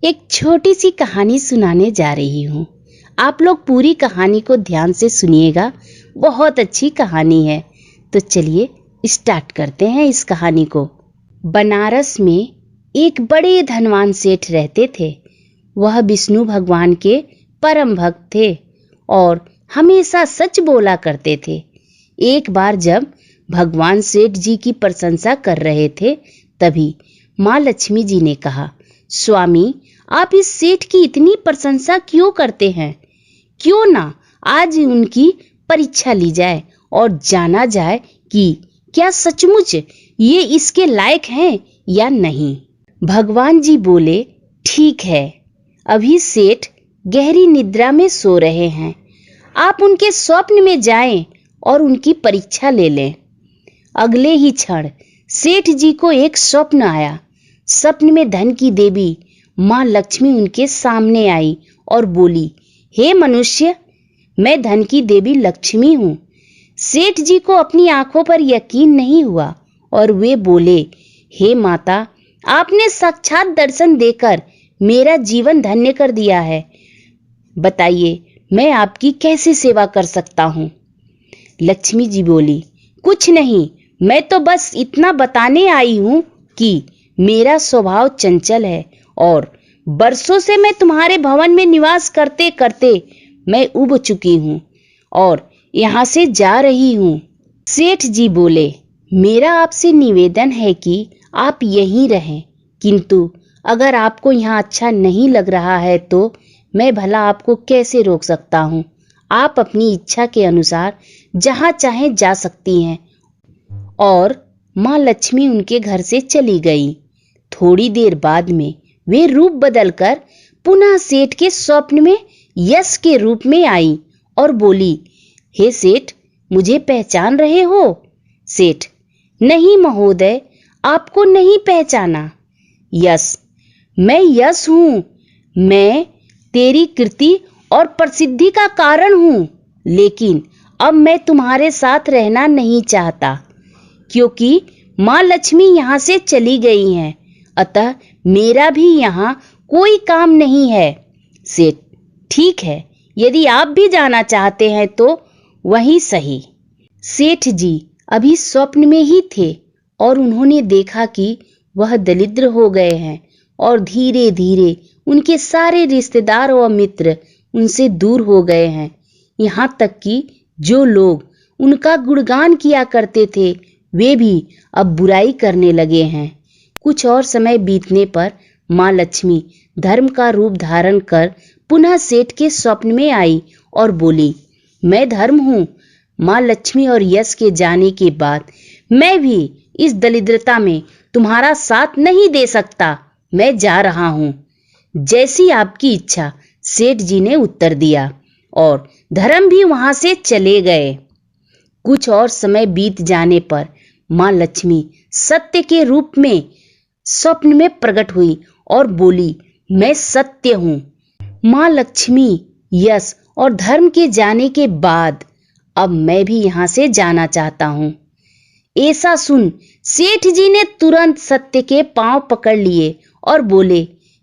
एक छोटी सी कहानी सुनाने जा रही हूँ। आप लोग पूरी कहानी को ध्यान से सुनिएगा। बहुत अच्छी कहानी है। तो चलिए स्टार्ट करते हैं इस कहानी को। बनारस में एक बड़े धनवान सेठ रहते थे। वह विष्णु भगवान के परम भक्त थे और हमेशा सच बोला करते थे। एक बार जब भगवान सेठ जी की प्रशंसा कर रहे थे, तभी माँ लक्ष्मी जी ने कहा, स्वामी, आप इस सेठ की इतनी प्रशंसा क्यों करते हैं? क्यों ना आज उनकी परीक्षा ली जाए और जाना जाए कि क्या सचमुच ये इसके लायक हैं या नहीं। भगवान जी बोले, ठीक है। अभी सेठ गहरी निद्रा में सो रहे हैं। आप उनके स्वप्न में जाएं और उनकी परीक्षा ले लें। अगले ही क्षण सेठ जी को एक स्वप्न आया। स्वप्न में धन की देवी माँ लक्ष्मी उनके सामने आई और बोली, हे मनुष्य, मैं धन की देवी लक्ष्मी हूँ। सेठ जी को अपनी आंखों पर यकीन नहीं हुआ और वे बोले, हे माता, आपने साक्षात दर्शन देकर मेरा जीवन धन्य कर दिया है। बताइए, मैं आपकी कैसे सेवा कर सकता हूँ? लक्ष्मी जी बोली, कुछ नहीं, मैं तो बस इतना बताने आई हूँ कि मेरा स्वभाव चंचल है और बरसों से मैं तुम्हारे भवन में निवास करते करते मैं उब चुकी हूँ और यहाँ से जा रही हूँ। सेठ जी बोले, मेरा आपसे निवेदन है कि आप यहीं रहें, किंतु अगर आपको यहाँ अच्छा नहीं लग रहा है तो मैं भला आपको कैसे रोक सकता हूँ। आप अपनी इच्छा के अनुसार जहाँ चाहें जा सकती हैं। और माँ लक्ष्मी उनके घर से चली गई। थोड़ी देर बाद में वे रूप बदलकर पुनः सेठ के स्वप्न में यश के रूप में आई और बोली, हे सेठ, मुझे पहचान रहे हो? सेठ, नहीं महोदय, आपको नहीं पहचाना। यश, मैं यश हूँ। मैं तेरी कीर्ति और प्रसिद्धि का कारण हूँ, लेकिन अब मैं तुम्हारे साथ रहना नहीं चाहता क्योंकि माँ लक्ष्मी यहाँ से चली गई हैं। अतः मेरा भी यहाँ कोई काम नहीं है। सेठ, ठीक है, यदि आप भी जाना चाहते हैं तो वही सही। सेठ जी अभी स्वप्न में ही थे और उन्होंने देखा कि वह दरिद्र हो गए हैं और धीरे धीरे उनके सारे रिश्तेदार व मित्र उनसे दूर हो गए हैं। यहाँ तक कि जो लोग उनका गुणगान किया करते थे वे भी अब बुराई करने लगे हैं। कुछ और समय बीतने पर माँ लक्ष्मी धर्म का रूप धारण कर पुनः सेठ के स्वप्न में आई और बोली, मैं धर्म हूँ। माँ लक्ष्मी और यश के जाने के बाद मैं भी इस दरिद्रता में तुम्हारा साथ नहीं दे सकता। मैं जा रहा हूँ। जैसी आपकी इच्छा, सेठ जी ने उत्तर दिया और धर्म भी वहां से चले गए। कुछ और समय बीत जाने पर माँ लक्ष्मी सत्य के रूप में स्वप्न में प्रकट हुई और बोली, मैं सत्य हूँ। माँ लक्ष्मी, यश और धर्म के जाने के बाद अब मैं भी यहाँ से जाना चाहता हूँ। ऐसा सुन सेठ जी ने तुरंत सत्य के पांव पकड़ लिए और बोले,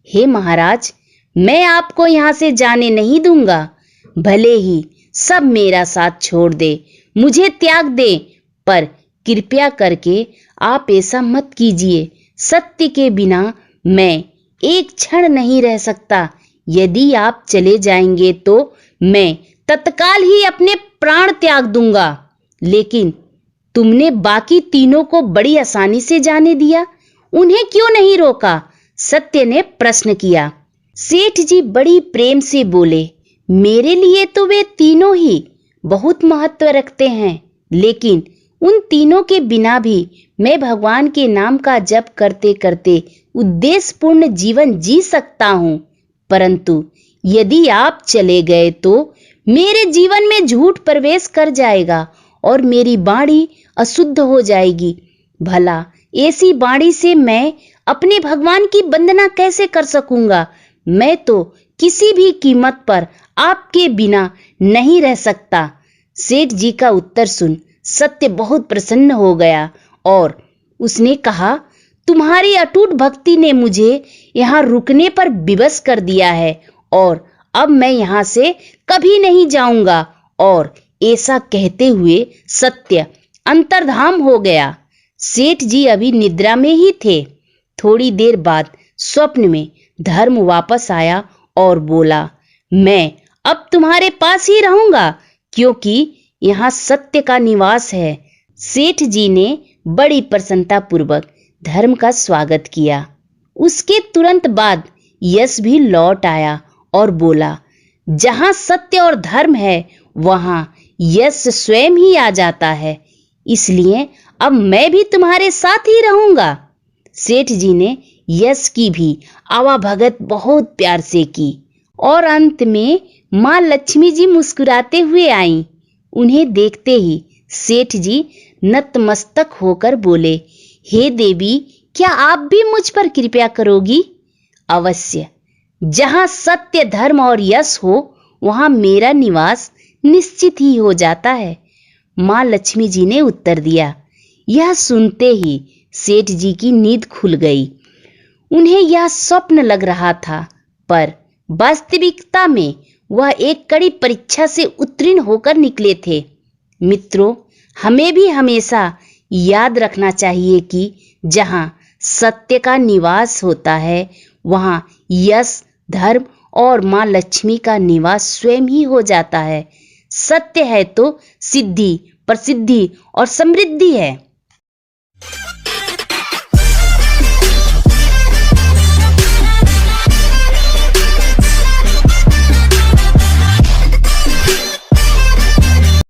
हे महाराज, मैं आपको यहाँ से जाने नहीं दूंगा। भले ही सब मेरा साथ छोड़ दे, मुझे त्याग दे, पर कृपया करके आप ऐसा मत कीजिए। सत्य के बिना मैं एक क्षण नहीं रह सकता। यदि आप चले जाएंगे तो मैं तत्काल ही अपने प्राण त्याग दूंगा। लेकिन तुमने बाकी तीनों को बड़ी आसानी से जाने दिया, उन्हें क्यों नहीं रोका? सत्य ने प्रश्न किया। सेठ जी बड़ी प्रेम से बोले, मेरे लिए तो वे तीनों ही बहुत महत्व रखते हैं, लेकिन उन तीनों के बिना भी मैं भगवान के नाम का जप करते करते उद्देश्यपूर्ण जीवन जी सकता हूँ। परंतु यदि आप चले गए तो मेरे जीवन में झूठ प्रवेश कर जाएगा और मेरी वाणी अशुद्ध हो जाएगी। भला ऐसी वाणी से मैं अपने भगवान की वंदना कैसे कर सकूंगा? मैं तो किसी भी कीमत पर आपके बिना नहीं रह सकता। सेठ जी का उत्तर सुन सत्य बहुत प्रसन्न हो गया और उसने कहा, तुम्हारी अटूट भक्ति ने मुझे यहाँ रुकने पर विवश कर दिया है और अब मैं यहाँ से कभी नहीं जाऊंगा। और ऐसा कहते हुए सत्य अंतर्धान हो गया। सेठ जी अभी निद्रा में ही थे। थोड़ी देर बाद स्वप्न में धर्म वापस आया और बोला, मैं अब तुम्हारे पास ही रहूंगा क्योंकि यहाँ सत्य का निवास है। सेठ जी ने बड़ी प्रसन्नता पूर्वक धर्म का स्वागत किया। उसके तुरंत बाद यश भी लौट आया और बोला, जहां सत्य और धर्म है वहां यश स्वयं ही आ जाता है, इसलिए अब मैं भी तुम्हारे साथ ही रहूंगा। सेठ जी ने यश की भी आवाभगत बहुत प्यार से की और अंत में मां लक्ष्मी जी मुस्कुराते हुए आईं। उन्हें देखते ही सेठ जी नतमस्तक होकर बोले, हे देवी, क्या आप भी मुझ पर कृपा करोगी? अवश्य। जहां सत्य, धर्म और यश हो वहां मेरा निवास निश्चित ही हो जाता है, मां लक्ष्मी जी ने उत्तर दिया। यह सुनते ही सेठ जी की नींद खुल गई। उन्हें यह स्वप्न लग रहा था, पर वास्तविकता में वह एक कड़ी परीक्षा से उत्तीर्ण होकर निकले थे। मित्रों, हमें भी हमेशा याद रखना चाहिए कि जहां सत्य का निवास होता है वहां यश, धर्म और मां लक्ष्मी का निवास स्वयं ही हो जाता है। सत्य है तो सिद्धि, प्रसिद्धि और समृद्धि है।